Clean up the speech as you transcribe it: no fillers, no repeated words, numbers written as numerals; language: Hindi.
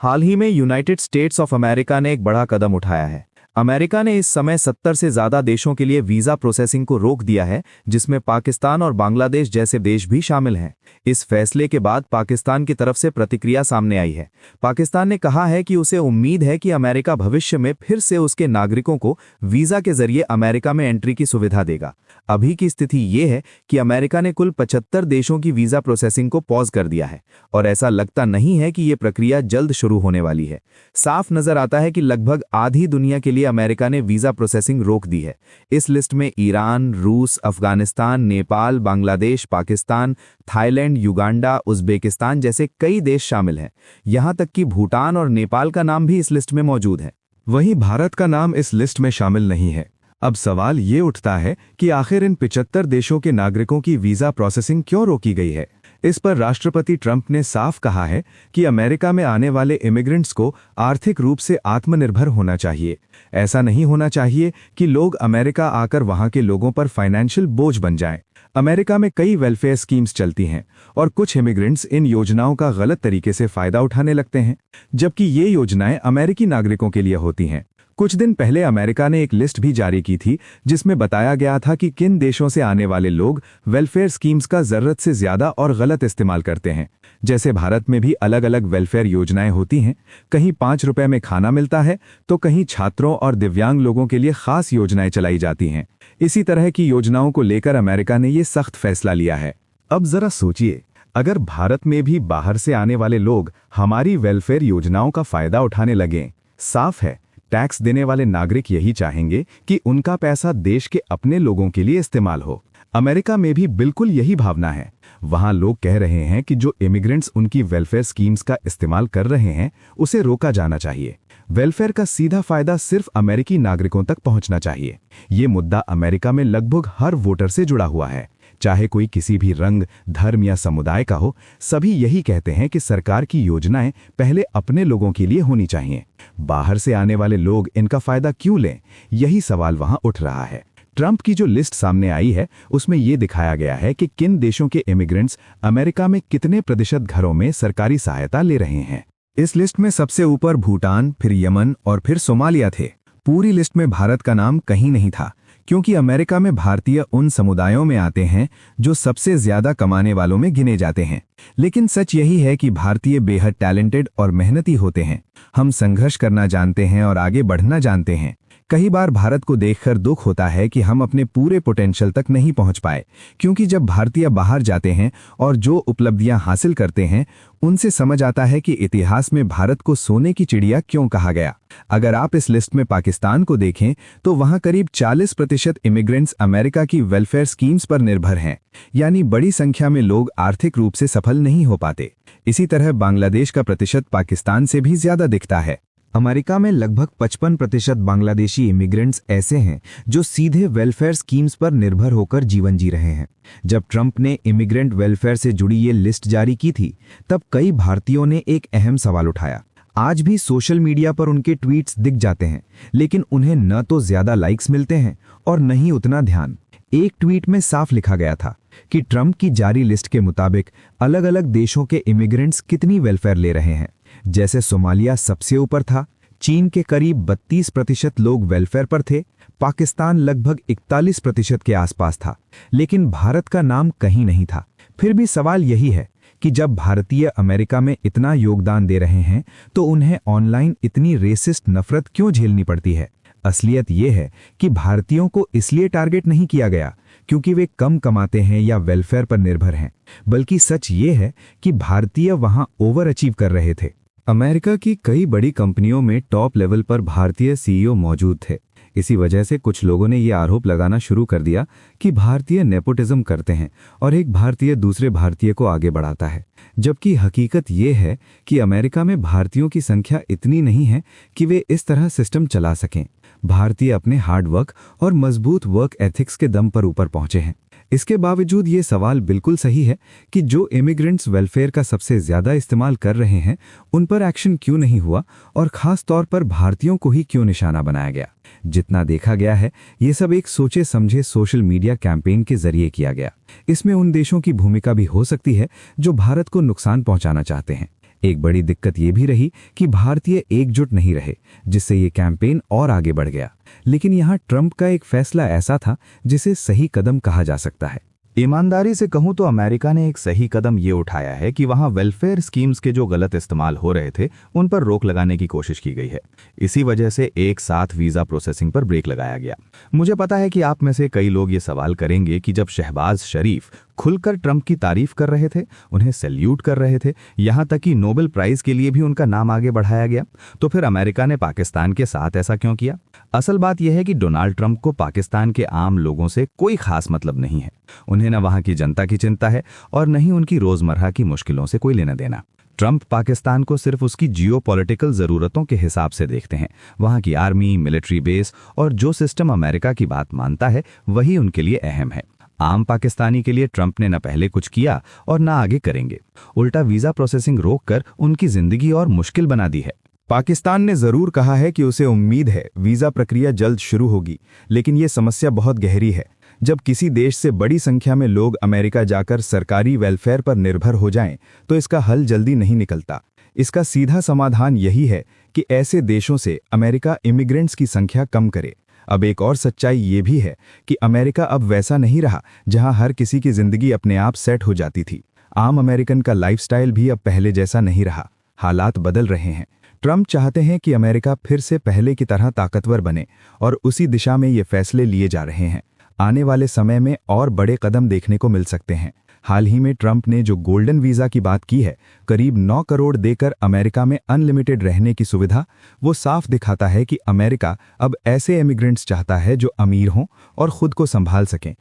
हाल ही में यूनाइटेड स्टेट्स ऑफ अमेरिका ने एक बड़ा कदम उठाया है। अमेरिका ने इस समय 70 से ज्यादा देशों के लिए वीजा प्रोसेसिंग को रोक दिया है, जिसमें पाकिस्तान और बांग्लादेश जैसे देश भी शामिल हैं। इस फैसले के बाद पाकिस्तान की तरफ से प्रतिक्रिया सामने आई है। पाकिस्तान ने कहा है कि उसे उम्मीद है कि अमेरिका भविष्य में फिर से उसके नागरिकों को वीजा के जरिए अमेरिका में एंट्री की सुविधा देगा। अभी की स्थिति ये है कि अमेरिका ने कुल 75 देशों की वीजा प्रोसेसिंग को पॉज कर दिया है और ऐसा लगता नहीं है कि ये प्रक्रिया जल्द शुरू होने वाली है। साफ नजर आता है कि लगभग आधी दुनिया के लिए अमेरिका ने वीजा प्रोसेसिंग रोक दी है। इस लिस्ट में ईरान, रूस, Afghanistan, Nepal, Bangladesh, Pakistan, Thailand, Uganda, Uzbekistan जैसे कई देश शामिल हैं। यहां तक कि भूटान और नेपाल का नाम भी इस लिस्ट में मौजूद है। वहीं भारत का नाम इस लिस्ट में शामिल नहीं है। अब सवाल ये उठता है कि आखिर इन 75 देशों के नागरिकों की वीजा प्रोसेसिंग क्यों रोकी गई है। इस पर राष्ट्रपति ट्रंप ने साफ कहा है कि अमेरिका में आने वाले इमिग्रेंट्स को आर्थिक रूप से आत्मनिर्भर होना चाहिए। ऐसा नहीं होना चाहिए कि लोग अमेरिका आकर वहां के लोगों पर फाइनेंशियल बोझ बन जाएं। अमेरिका में कई वेलफेयर स्कीम्स चलती हैं और कुछ इमिग्रेंट्स इन योजनाओं का गलत तरीके से फायदा उठाने लगते हैं, जबकि ये योजनाएं अमेरिकी नागरिकों के लिए होती हैं। कुछ दिन पहले अमेरिका ने एक लिस्ट भी जारी की थी जिसमें बताया गया था कि किन देशों से आने वाले लोग वेलफेयर स्कीम्स का जरूरत से ज्यादा और गलत इस्तेमाल करते हैं। जैसे भारत में भी अलग अलग वेलफेयर योजनाएं होती हैं। कहीं 5 रुपए में खाना मिलता है तो कहीं छात्रों और दिव्यांग लोगों के लिए खास योजनाएं चलाई जाती हैं। इसी तरह की योजनाओं को लेकर अमेरिका ने ये सख्त फैसला लिया है। अब जरा सोचिए, अगर भारत में भी बाहर से आने वाले लोग हमारी वेलफेयर योजनाओं का फायदा उठाने लगें, साफ है टैक्स देने वाले नागरिक यही चाहेंगे कि उनका पैसा देश के अपने लोगों के लिए इस्तेमाल हो। अमेरिका में भी बिल्कुल यही भावना है। वहां लोग कह रहे हैं कि जो इमिग्रेंट्स उनकी वेलफेयर स्कीम्स का इस्तेमाल कर रहे हैं उसे रोका जाना चाहिए। वेलफेयर का सीधा फायदा सिर्फ अमेरिकी नागरिकों तक पहुंचना चाहिए। ये मुद्दा अमेरिका में लगभग हर वोटर से जुड़ा हुआ है, चाहे कोई किसी भी रंग, धर्म या समुदाय का हो। सभी यही कहते हैं कि सरकार की योजनाएं पहले अपने लोगों के लिए होनी चाहिए। बाहर से आने वाले लोग इनका फायदा क्यों लें, यही सवाल वहां उठ रहा है। ट्रंप की जो लिस्ट सामने आई है उसमें यह दिखाया गया है कि किन देशों के इमिग्रेंट्स अमेरिका में कितने प्रतिशत घरों में सरकारी सहायता ले रहे हैं। इस लिस्ट में सबसे ऊपर भूटान, फिर यमन और फिर सोमालिया थे। पूरी लिस्ट में भारत का नाम कहीं नहीं था, क्योंकि अमेरिका में भारतीय उन समुदायों में आते हैं जो सबसे ज्यादा कमाने वालों में गिने जाते हैं। लेकिन सच यही है कि भारतीय बेहद टैलेंटेड और मेहनती होते हैं। हम संघर्ष करना जानते हैं और आगे बढ़ना जानते हैं। कई बार भारत को देखकर दुख होता है कि हम अपने पूरे पोटेंशियल तक नहीं पहुंच पाए, क्योंकि जब भारतीय बाहर जाते हैं और जो उपलब्धियां हासिल करते हैं उनसे समझ आता है कि इतिहास में भारत को सोने की चिड़िया क्यों कहा गया। अगर आप इस लिस्ट में पाकिस्तान को देखें तो वहां करीब 40% इमिग्रेंट्स अमेरिका की वेलफेयर स्कीम्स पर निर्भर हैं, यानी बड़ी संख्या में लोग आर्थिक रूप से सफल नहीं हो पाते। इसी तरह बांग्लादेश का प्रतिशत पाकिस्तान से भी ज्यादा दिखता है। अमेरिका में लगभग 55% बांग्लादेशी इमिग्रेंट्स ऐसे हैं जो सीधे वेलफेयर स्कीम्स पर निर्भर होकर जीवन जी रहे हैं। जब ट्रंप ने इमिग्रेंट वेलफेयर से जुड़ी ये लिस्ट जारी की थी तब कई भारतीयों ने एक अहम सवाल उठाया। आज भी सोशल मीडिया पर उनके ट्वीट्स दिख जाते हैं, लेकिन उन्हें न तो ज्यादा लाइक्स मिलते हैं और न ही उतना ध्यान। एक ट्वीट में साफ लिखा गया था कि ट्रंप की जारी लिस्ट के मुताबिक अलग अलग देशों के इमिग्रेंट्स कितनी वेलफेयर ले रहे हैं। जैसे सोमालिया सबसे ऊपर था, चीन के करीब 32% लोग वेलफेयर पर थे, पाकिस्तान लगभग 41% के आसपास था, लेकिन भारत का नाम कहीं नहीं था। फिर भी सवाल यही है कि जब भारतीय अमेरिका में इतना योगदान दे रहे हैं तो उन्हें ऑनलाइन इतनी रेसिस्ट नफरत क्यों झेलनी पड़ती है। असलियत यह है कि भारतीयों को इसलिए टारगेट नहीं किया गया क्योंकि वे कम कमाते हैं या वेलफेयर पर निर्भर हैं, बल्कि सच ये है कि भारतीय वहां ओवर अचीव कर रहे थे। अमेरिका की कई बड़ी कंपनियों में टॉप लेवल पर भारतीय सीईओ मौजूद थे। इसी वजह से कुछ लोगों ने यह आरोप लगाना शुरू कर दिया कि भारतीय नेपोटिज्म करते हैं और एक भारतीय दूसरे भारतीय को आगे बढ़ाता है, जबकि हकीकत यह है कि अमेरिका में भारतीयों की संख्या इतनी नहीं है कि वे इस तरह सिस्टम चला सकें। भारतीय अपने हार्ड वर्क और मजबूत वर्क एथिक्स के दम पर ऊपर पहुंचे हैं। इसके बावजूद ये सवाल बिल्कुल सही है कि जो इमिग्रेंट्स वेलफेयर का सबसे ज्यादा इस्तेमाल कर रहे हैं उन पर एक्शन क्यों नहीं हुआ और खास तौर पर भारतीयों को ही क्यों निशाना बनाया गया। जितना देखा गया है ये सब एक सोचे समझे सोशल मीडिया कैंपेन के जरिए किया गया। इसमें उन देशों की भूमिका भी हो सकती है जो भारत को नुकसान पहुंचाना चाहते हैं। एक बड़ी दिक्कत ये भी रही कि भारतीय एकजुट नहीं रहे, जिससे ये कैंपेन और आगे बढ़ गया। लेकिन यहाँ ट्रंप का एक फैसला ऐसा था जिसे सही कदम कहा जा सकता है। ईमानदारी से कहूं तो अमेरिका ने एक सही कदम ये उठाया है कि वहां वेलफेयर स्कीम्स के जो गलत इस्तेमाल हो रहे थे उन पर रोक लगाने की कोशिश की गई है। इसी वजह से एक साथ वीजा प्रोसेसिंग पर ब्रेक लगाया गया। मुझे पता है कि आप में से कई लोग ये सवाल करेंगे कि जब शहबाज शरीफ खुलकर ट्रंप की तारीफ कर रहे थे, उन्हें सैल्यूट कर रहे थे, यहां तक कि नोबेल प्राइज के लिए भी उनका नाम आगे बढ़ाया गया, तो फिर अमेरिका ने पाकिस्तान के साथ ऐसा क्यों किया? असल बात यह है कि डोनाल्ड ट्रंप को पाकिस्तान के आम लोगों से कोई खास मतलब नहीं है। उन्हें न वहां की जनता की चिंता है और न ही उनकी रोजमर्रा की मुश्किलों से कोई लेना देना। ट्रंप पाकिस्तान को सिर्फ उसकी जियोपॉलिटिकल जरूरतों के हिसाब से देखते हैं। वहां की आर्मी, मिलिट्री बेस और जो सिस्टम अमेरिका की बात मानता है वही उनके लिए अहम है। आम पाकिस्तानी के लिए ट्रंप ने न पहले कुछ किया और न आगे करेंगे। उल्टा वीजा प्रोसेसिंग रोककर उनकी जिंदगी और मुश्किल बना दी है। पाकिस्तान ने जरूर कहा है कि उसे उम्मीद है वीजा प्रक्रिया जल्द शुरू होगी, लेकिन ये समस्या बहुत गहरी है। जब किसी देश से बड़ी संख्या में लोग अमेरिका जाकर सरकारी वेलफेयर पर निर्भर हो जाएं, तो इसका हल जल्दी नहीं निकलता। इसका सीधा समाधान यही है कि ऐसे देशों से अमेरिका इमिग्रेंट्स की संख्या कम करे। अब एक और सच्चाई ये भी है कि अमेरिका अब वैसा नहीं रहा जहां हर किसी की जिंदगी अपने आप सेट हो जाती थी। आम अमेरिकन का लाइफस्टाइल भी अब पहले जैसा नहीं रहा। हालात बदल रहे हैं। ट्रंप चाहते हैं कि अमेरिका फिर से पहले की तरह ताकतवर बने और उसी दिशा में ये फैसले लिए जा रहे हैं। आने वाले समय में और बड़े कदम देखने को मिल सकते हैं। हाल ही में ट्रंप ने जो गोल्डन वीजा की बात की है, करीब 9 करोड़ देकर अमेरिका में अनलिमिटेड रहने की सुविधा, वो साफ दिखाता है कि अमेरिका अब ऐसे इमिग्रेंट्स चाहता है जो अमीर हों और खुद को संभाल सकें।